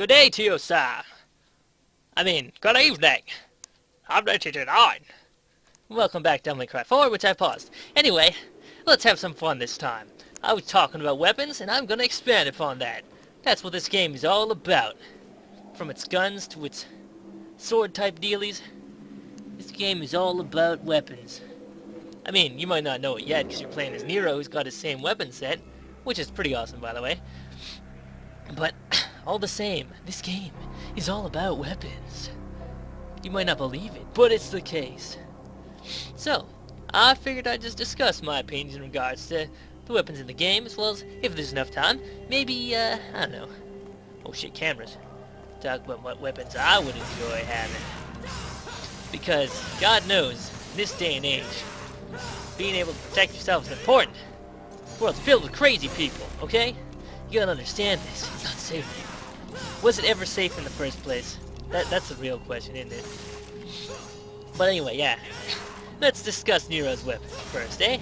Good day to you, sir. Good evening. I'm 99. Welcome back to Devil May Cry 4, which I paused. Anyway, let's have some fun this time. I was talking about weapons, and I'm gonna expand upon that. That's what this game is all about. From its guns to its sword-type dealies, this game is all about weapons. You might not know it yet, because you're playing as Nero, who's got his same weapon set, which is pretty awesome, by the way. But, all the same, this game is all about weapons. You might not believe it, but it's the case. So, I figured I'd just discuss my opinions in regards to the weapons in the game, as well as, if there's enough time, maybe, I don't know. Oh shit, cameras. Talk about what weapons I would enjoy having. Because, God knows, in this day and age, being able to protect yourself is important. The world's filled with crazy people, okay? You gotta understand this. It's not safe. Was it ever safe in the first place? That's a real question, isn't it? But anyway, yeah. Let's discuss Nero's weapon first, eh?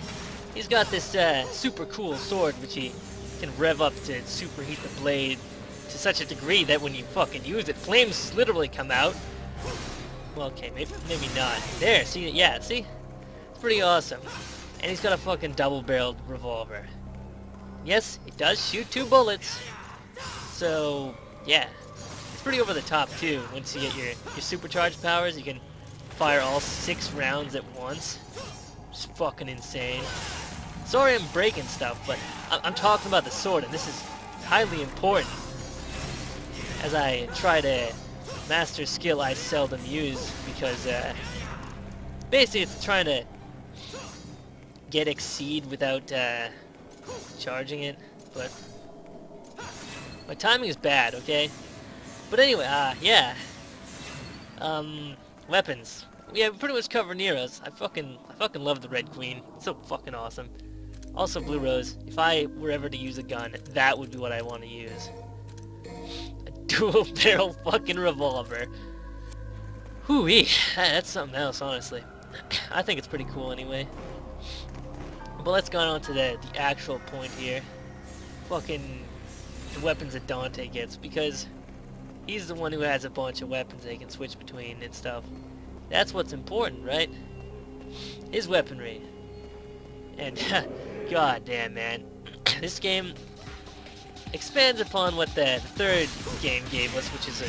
He's got this super cool sword which he can rev up to superheat the blade to such a degree that when you fucking use it, flames literally come out. Well, okay, maybe not. There, see? Yeah, see? It's pretty awesome. And he's got a fucking double-barreled revolver. Yes, it does shoot 2 bullets. So, yeah. It's pretty over the top, too. Once you get your supercharged powers, you can fire all 6 rounds at once. It's fucking insane. Sorry I'm breaking stuff, but I'm talking about the sword, and this is highly important as I try to master a skill I seldom use, because basically it's trying to get Exceed without charging it, but my timing is bad, okay? But anyway, yeah. Weapons. Yeah, we pretty much covered Nero's. I fucking love the Red Queen. It's so fucking awesome. Also Blue Rose. If I were ever to use a gun, that would be what I want to use. A dual-barrel fucking revolver. Hoo-wee. That's something else, honestly. I think it's pretty cool anyway. But let's go on to the actual point here. Fucking the weapons that Dante gets, because he's the one who has a bunch of weapons they can switch between and stuff. That's what's important, right? His weaponry. And, god damn, man. This game expands upon what the third game gave us, which is a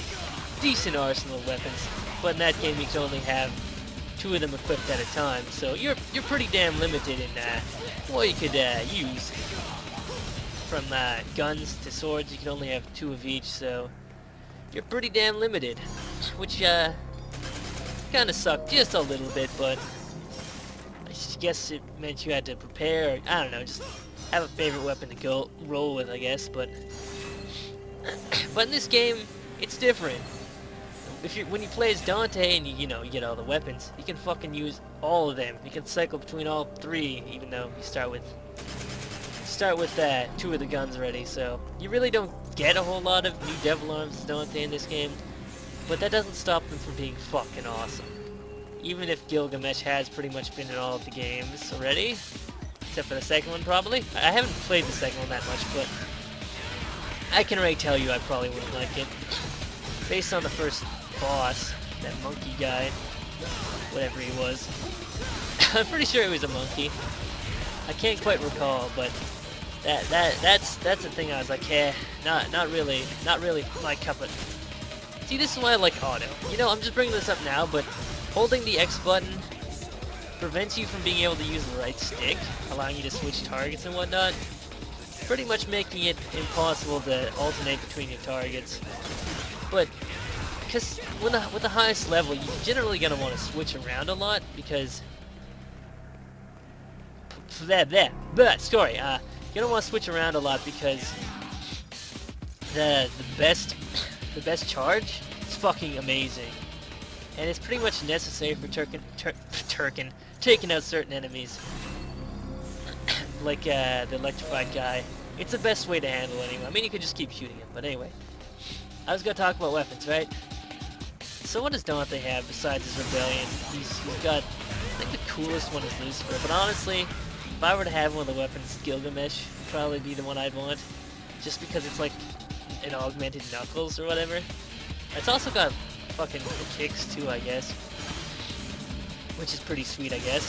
decent arsenal of weapons. But in that game you can only have 2 of them equipped at a time, so you're pretty damn limited in what you could use. From guns to swords, you can only have 2 of each, so you're pretty damn limited, which kind of sucked just a little bit, but I guess it meant you had to prepare, or, I don't know, just have a favorite weapon to go roll with, I guess. But in this game, it's different. When you play as Dante and you get all the weapons, you can fucking use all of them. You can cycle between all 3, even though you start with 2 of the guns already. So you really don't get a whole lot of new devil arms as Dante in this game, but that doesn't stop them from being fucking awesome. Even if Gilgamesh has pretty much been in all of the games already, except for the second one probably. I haven't played the second one that much, but I can already tell you I probably wouldn't like it. Based on the first boss, that monkey guy, whatever he was. I'm pretty sure he was a monkey. I can't quite recall, but that's the thing. I was like, not really my cup of. See, this is why I like auto. I'm just bringing this up now, but holding the X button prevents you from being able to use the right stick, allowing you to switch targets and whatnot, pretty much making it impossible to alternate between your targets. But because with the highest level, you're generally gonna want to switch around a lot, because you're gonna want to switch around a lot because the best charge is fucking amazing, and it's pretty much necessary for taking out certain enemies, like the electrified guy. It's the best way to handle anyway. You could just keep shooting him, but anyway. I was gonna talk about weapons, right? So what does Dante have besides his rebellion? He's got, I think the coolest one is Lucifer, but honestly, if I were to have one of the weapons, Gilgamesh would probably be the one I'd want, just because it's like an augmented Knuckles or whatever. It's also got fucking kicks too, I guess. Which is pretty sweet, I guess.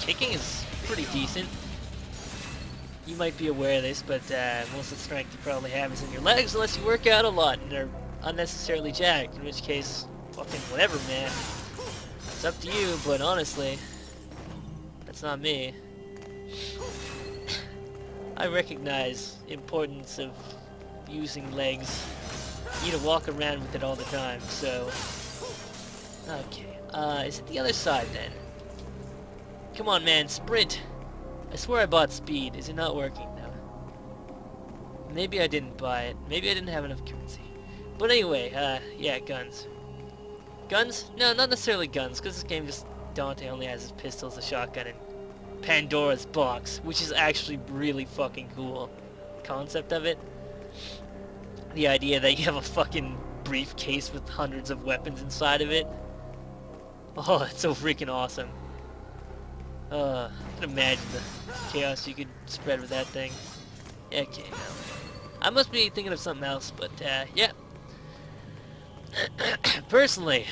Kicking is pretty decent. You might be aware of this, but most of the strength you probably have is in your legs unless you work out a lot and are unnecessarily jacked, in which case, fucking whatever, man. It's up to you, but honestly, that's not me. I recognize the importance of using legs. You need to walk around with it all the time, so... Okay, is it the other side then? Come on, man, sprint! I swear I bought speed. Is it not working now? Maybe I didn't buy it. Maybe I didn't have enough currency. But anyway, yeah, guns. Guns? No, not necessarily guns, because this game just... Dante only has his pistols, a shotgun, and Pandora's box, which is actually really fucking cool. The concept of it. The idea that you have a fucking briefcase with hundreds of weapons inside of it. Oh, it's so freaking awesome. I can imagine the chaos you could spread with that thing. Okay, no. I must be thinking of something else, but, yeah. Personally,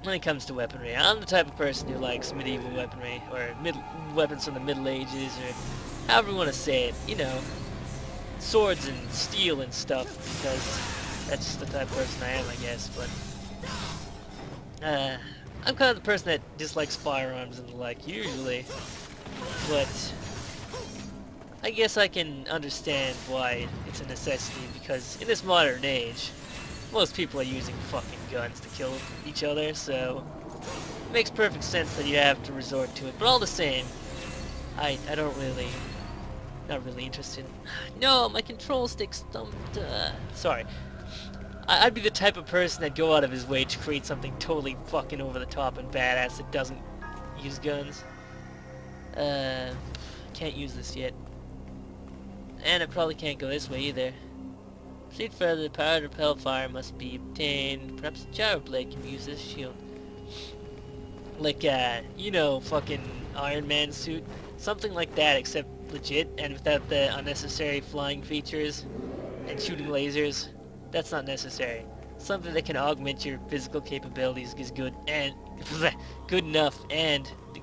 when it comes to weaponry, I'm the type of person who likes medieval weaponry, or weapons from the Middle Ages, or however you want to say it, you know, swords and steel and stuff, because that's just the type of person I am, I guess, but, I'm kind of the person that dislikes firearms and the like, usually, but I guess I can understand why it's a necessity, because in this modern age, most people are using fucking guns to kill each other, so it makes perfect sense that you have to resort to it. But all the same, I don't really, not really interested. No, my control stick stumped. Sorry. I'd be the type of person that'd go out of his way to create something totally fucking over the top and badass that doesn't use guns. Can't use this yet. And I probably can't go this way either. Proceed further, the power to repel fire must be obtained. Perhaps a gyro blade can be used as a shield. Like, you know, fucking Iron Man suit. Something like that, except legit, and without the unnecessary flying features and shooting lasers. That's not necessary. Something that can augment your physical capabilities is good, and good enough, and the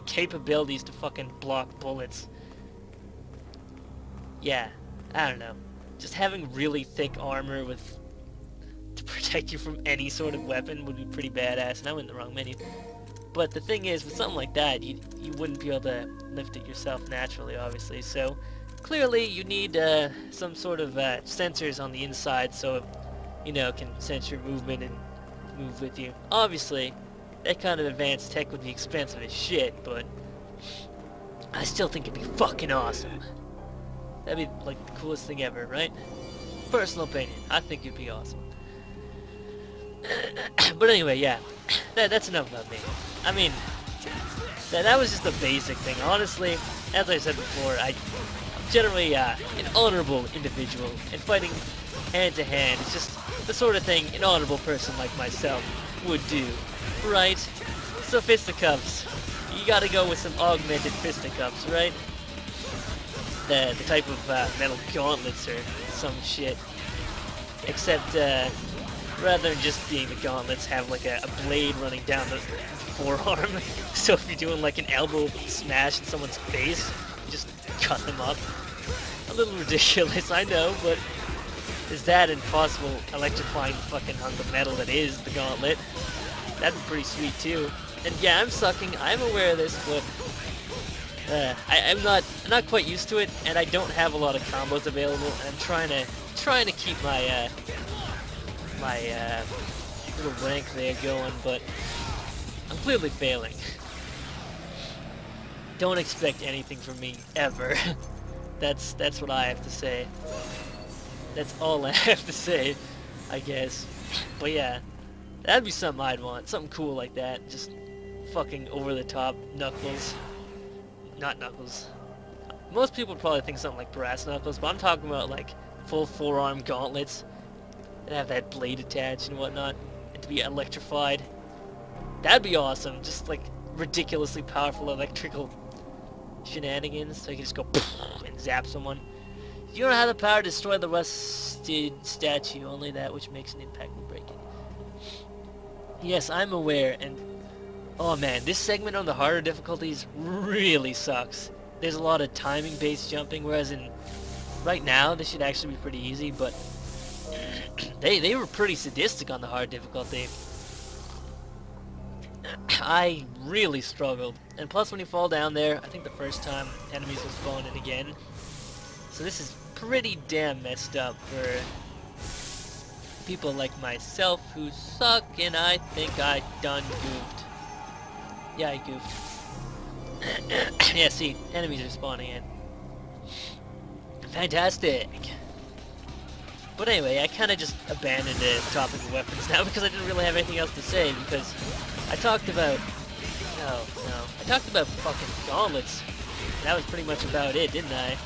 capabilities to fucking block bullets. Yeah, I don't know. Just having really thick armor to protect you from any sort of weapon would be pretty badass, and I'm in the wrong menu. But the thing is, with something like that, you wouldn't be able to lift it yourself naturally, obviously. So clearly, you need some sort of sensors on the inside, so you know, can sense your movement and move with you. Obviously, that kind of advanced tech would be expensive as shit, but I still think it'd be fucking awesome. That'd be like the coolest thing ever, right? Personal opinion, I think it'd be awesome. But anyway, yeah, that's enough about me. I mean, that was just a basic thing. Honestly, as I said before, I'm generally an honorable individual, and fighting hand to hand is just the sort of thing an honorable person like myself would do, right? So fisticuffs, you gotta go with some augmented fisticuffs, right? The type of metal gauntlets or some shit. Except, rather than just being the gauntlets, have like a blade running down the forearm. So if you're doing like an elbow smash in someone's face, you just cut them up. A little ridiculous, I know, but is that impossible electrifying fucking hunk of metal that is the gauntlet? That'd be pretty sweet too. And yeah, I'm sucking, I'm aware of this, but I'm not quite used to it, and I don't have a lot of combos available, and I'm trying to keep my little rank there going, but I'm clearly failing. Don't expect anything from me ever. That's what I have to say. That's all I have to say, I guess. But yeah, that'd be something I'd want, something cool like that. Just fucking over the top Knuckles. Not Knuckles. Most people would probably think something like Brass Knuckles, but I'm talking about like full forearm gauntlets that have that blade attached and whatnot, and to be electrified. That'd be awesome. Just like ridiculously powerful electrical shenanigans, so you can just go and zap someone. You don't have the power to destroy the rusted statue, only that which makes an impact will break it. Yes, I'm aware, and oh man, this segment on the harder difficulties really sucks. There's a lot of timing-based jumping, whereas in right now this should actually be pretty easy, but they were pretty sadistic on the hard difficulty. I really struggled. And plus when you fall down there, I think the first time enemies will spawn in again. So this is pretty damn messed up for people like myself who suck, and I think I done goofed. Yeah, I goofed. Yeah, see, enemies are spawning in. Fantastic! But anyway, I kind of just abandoned the topic of weapons now because I didn't really have anything else to say, because I talked about... No. I talked about fucking gauntlets. That was pretty much about it, didn't I?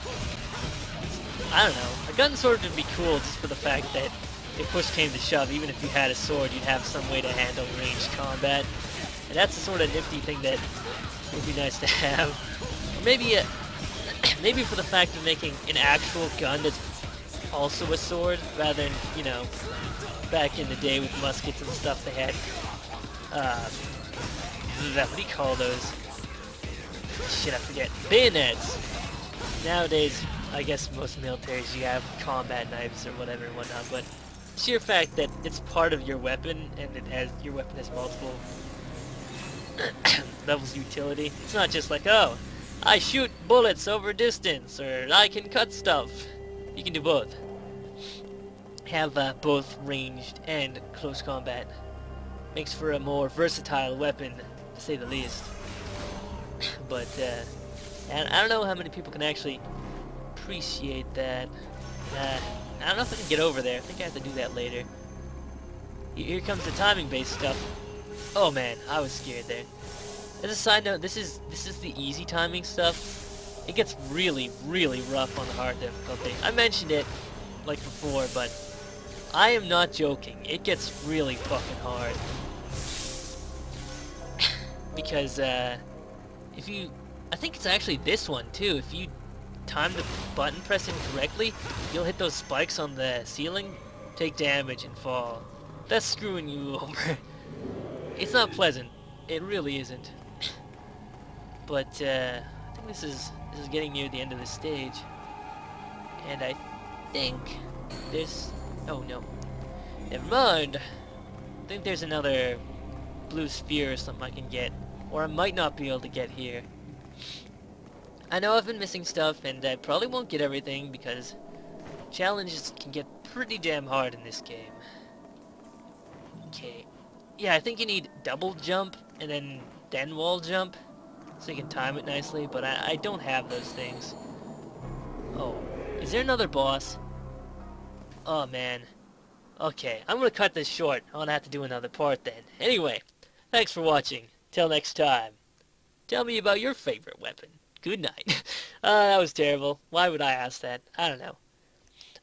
I don't know. A gun sword would be cool just for the fact that if push came to shove, even if you had a sword, you'd have some way to handle ranged combat. And that's the sort of nifty thing that would be nice to have. Or maybe maybe for the fact of making an actual gun that's also a sword, rather than, you know, back in the day with muskets and stuff, they had, what do you call those? Shit, I forget. Bayonets! Nowadays, I guess most militaries, you have combat knives or whatever and whatnot, but sheer fact that it's part of your weapon, and your weapon has multiple levels of utility. It's not just like, oh, I shoot bullets over distance, or I can cut stuff. You can do both. Have both ranged and close combat. Makes for a more versatile weapon, to say the least. But, and I don't know how many people can actually appreciate that. I don't know if I can get over there. I think I have to do that later. Here comes the timing-based stuff. Oh man, I was scared there. As a side note, this is the easy timing stuff. It gets really, really rough on the hard difficulty. I mentioned it like before, but I am not joking. It gets really fucking hard. Because if you, I think it's actually this one too. If you time the button pressing correctly, you'll hit those spikes on the ceiling, take damage, and fall. That's screwing you over. It's not pleasant. It really isn't. But I think this is getting near the end of the stage, and I think there's, oh no, never mind. I think there's another blue sphere or something I can get, or I might not be able to get here. I know I've been missing stuff, and I probably won't get everything because challenges can get pretty damn hard in this game. Okay. Yeah, I think you need double jump and then wall jump so you can time it nicely, but I don't have those things. Oh, is there another boss? Oh man. Okay, I'm gonna cut this short. I'm gonna have to do another part then. Anyway, thanks for watching. Till next time. Tell me about your favorite weapon. Good night. That was terrible. Why would I ask that? I don't know.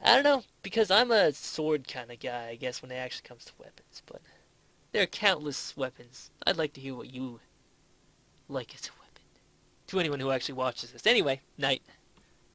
I don't know, because I'm a sword kind of guy, I guess, when it actually comes to weapons, but there are countless weapons. I'd like to hear what you like as a weapon. To anyone who actually watches this. Anyway, night.